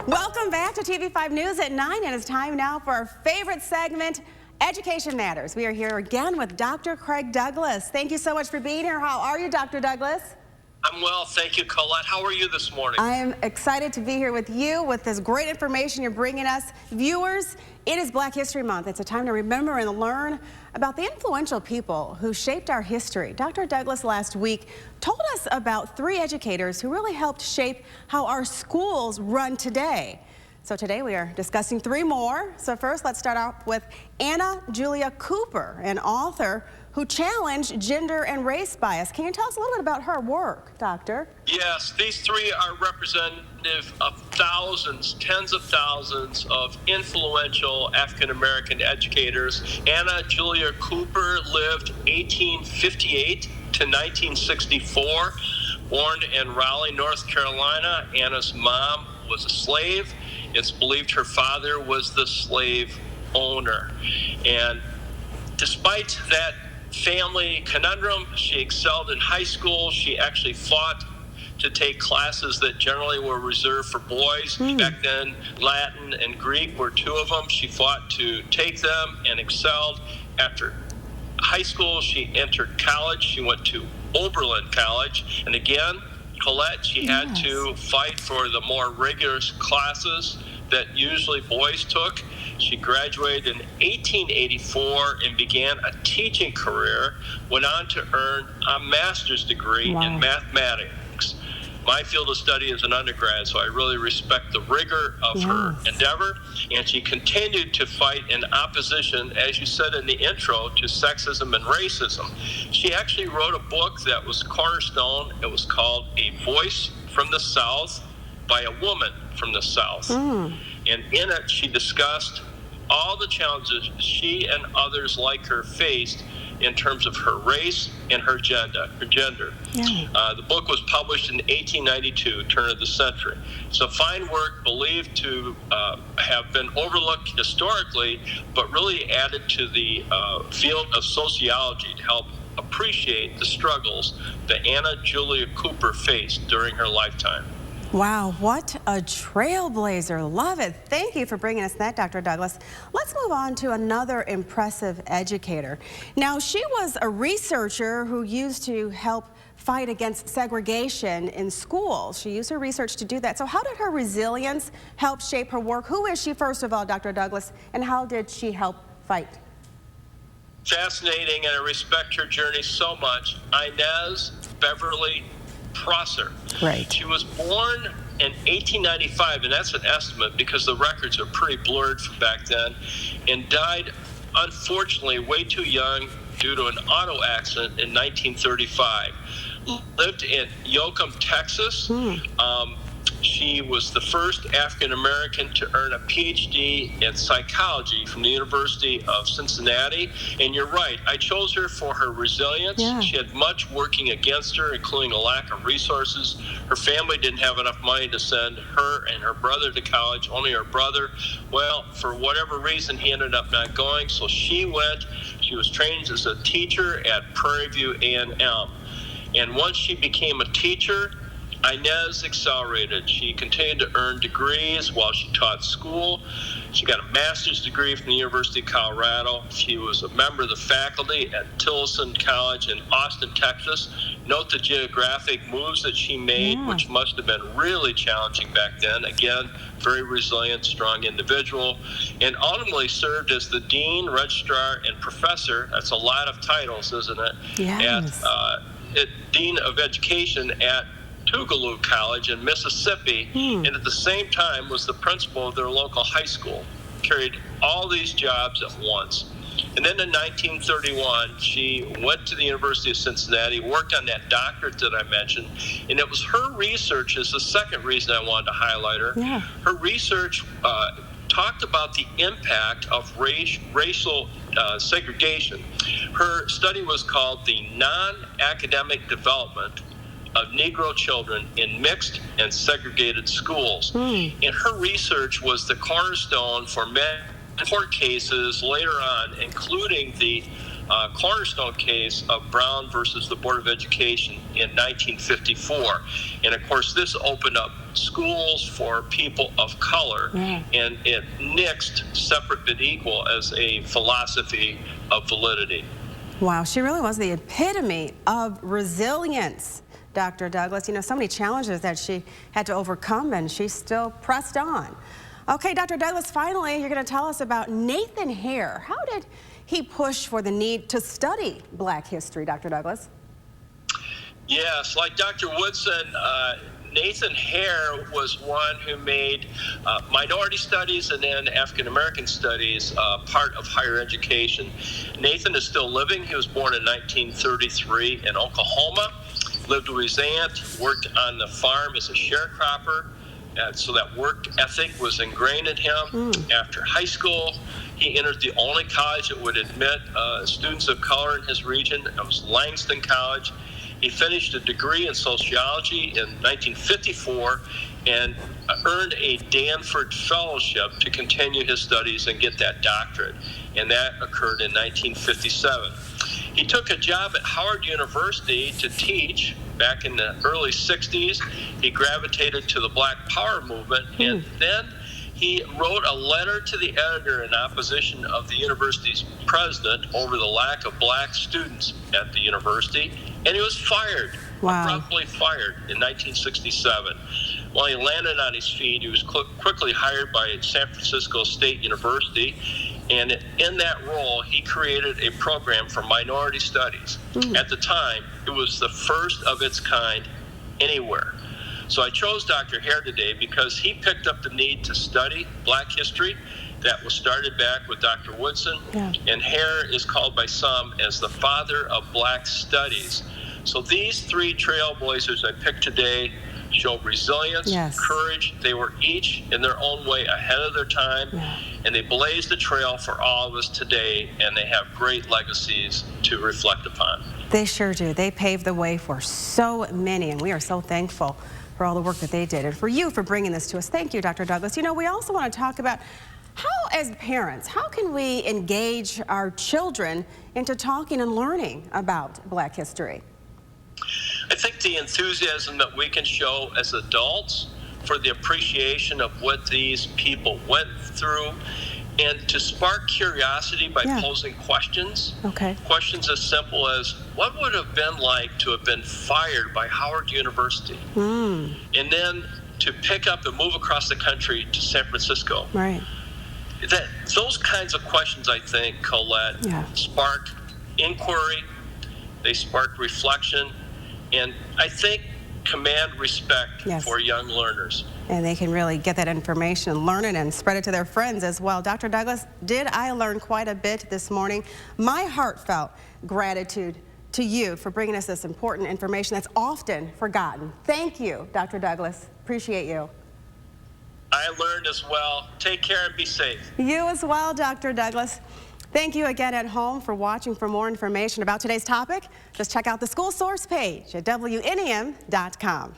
Welcome back to TV5 News at 9, and it's time now for our favorite segment, Education Matters. We are here again with Dr. Craig Douglas. Thank you so much for being here. How are you, Dr. Douglas? I'm well, thank you, Colette. How are you this morning? I am excited to be here with you with this great information you're bringing us. Viewers, it is Black History Month. It's a time to remember and learn about the influential people who shaped our history. Dr. Douglas last week told us about 3 educators who really helped shape how our schools run today. So today we are discussing 3 more. So first, let's start off with Anna Julia Cooper, an author who challenged gender and race bias. Can you tell us a little bit about her work, Doctor? Yes, these 3 are representative of thousands, tens of thousands of influential African-American educators. Anna Julia Cooper lived 1858 to 1964, born in Raleigh, North Carolina. Anna's mom was a slave. It's believed her father was the slave owner. And despite that family conundrum, she excelled in high school. She actually fought to take classes that generally were reserved for boys. Back then, Latin and Greek were 2 of them. She fought to take them and excelled. After high school, she entered college. She went to Oberlin College. And again, Colette, she had to fight for the more rigorous classes that usually boys took. She graduated in 1884 and began a teaching career, went on to earn a master's degree in mathematics. My field of study is an undergrad, so I really respect the rigor of her endeavor. And she continued to fight in opposition, as you said in the intro, to sexism and racism. She actually wrote a book that was cornerstone. It was called A Voice from the South by a Woman from the South. And in it, she discussed all the challenges she and others like her faced in terms of her race and her gender. The book was published in 1892, turn of the century. It's a fine work believed to have been overlooked historically, but really added to the field of sociology to help appreciate the struggles that Anna Julia Cooper faced during her lifetime. Wow, what a trailblazer. Love it. Thank you for bringing us that, Dr. Douglas. Let's move on to another impressive educator. Now, she was a researcher who used to help fight against segregation in schools. She used her research to do that. So how did her resilience help shape her work? Who is she, first of all, Dr. Douglas, and how did she help fight? Fascinating, and I respect her journey so much. Inez Beverly Prosser. Right. She was born in 1895, and that's an estimate because the records are pretty blurred from back then, and died, unfortunately, way too young due to an auto accident in 1935. Lived in Yoakum, Texas. She was the first African-American to earn a PhD in psychology from the University of Cincinnati. And you're right, I chose her for her resilience. She had much working against her, including a lack of resources. Her family didn't have enough money to send her and her brother to college, only her brother. Well, for whatever reason, he ended up not going, so she went. She was trained as a teacher at Prairie View A&M. And once she became a teacher, Inez accelerated. She continued to earn degrees while she taught school. She got a master's degree from the University of Colorado. She was a member of the faculty at Tilson College in Austin, Texas. Note the geographic moves that she made, which must have been really challenging back then. Again, very resilient, strong individual. And ultimately served as the dean, registrar, and professor. That's a lot of titles, isn't it? At Dean of Education at Tougaloo College in Mississippi, and at the same time was the principal of their local high school. Carried all these jobs at once. And then in 1931, she went to the University of Cincinnati, worked on that doctorate that I mentioned, and it was her research is the second reason I wanted to highlight her. Her research talked about the impact of racial segregation. Her study was called the Non-Academic Development of Negro children in mixed and segregated schools. And her research was the cornerstone for many court cases later on, including the cornerstone case of Brown versus the Board of Education in 1954. And of course, this opened up schools for people of color, and it nixed separate but equal as a philosophy of validity. Wow, she really was the epitome of resilience, Dr. Douglas. You know, so many challenges that she had to overcome, and she still pressed on. Okay, Dr. Douglas, finally, you're going to tell us about Nathan Hare. How did he push for the need to study Black history, Dr. Douglas? Yes, like Dr. Woodson, Nathan Hare was one who made minority studies and then African American studies part of higher education. Nathan is still living. He was born in 1933 in Oklahoma, lived with his aunt, worked on the farm as a sharecropper. So that work ethic was ingrained in him. After high school, he entered the only college that would admit students of color in his region. It was Langston College. He finished a degree in sociology in 1954 and earned a Danford Fellowship to continue his studies and get that doctorate. And that occurred in 1957. He took a job at Howard University to teach back in the early 60s. He gravitated to the Black Power movement, and then he wrote a letter to the editor in opposition of the university's president over the lack of Black students at the university, and he was fired, abruptly fired in 1967. While he landed on his feet, he was quickly hired by San Francisco State University, and in that role, he created a program for minority studies. At the time, it was the first of its kind anywhere. So I chose Dr. Hare today because he picked up the need to study Black history that was started back with Dr. Woodson. And Hare is called by some as the father of Black studies. So these three trailblazers I picked today show resilience, courage. They were each in their own way ahead of their time, and they blazed the trail for all of us today, and they have great legacies to reflect upon. They sure do. They paved the way for so many, and we are so thankful for all the work that they did, and for you for bringing this to us. Thank you, Dr. Douglas. You know, we also want to talk about how, as parents, how can we engage our children into talking and learning about Black history? I think the enthusiasm that we can show as adults for the appreciation of what these people went through, and to spark curiosity by posing questions. Questions as simple as, what would have been like to have been fired by Howard University? And then to pick up and move across the country to San Francisco. Those kinds of questions, I think, Colette, spark inquiry, they spark reflection, and I think command respect for young learners. And they can really get that information, learn it, and spread it to their friends as well. Dr. Douglas, did I learn quite a bit this morning? My heartfelt gratitude to you for bringing us this important information that's often forgotten. Thank you, Dr. Douglas. Appreciate you. I learned as well. Take care and be safe. You as well, Dr. Douglas. Thank you again at home for watching. For more information about today's topic, just check out the school source page at WNEM.com.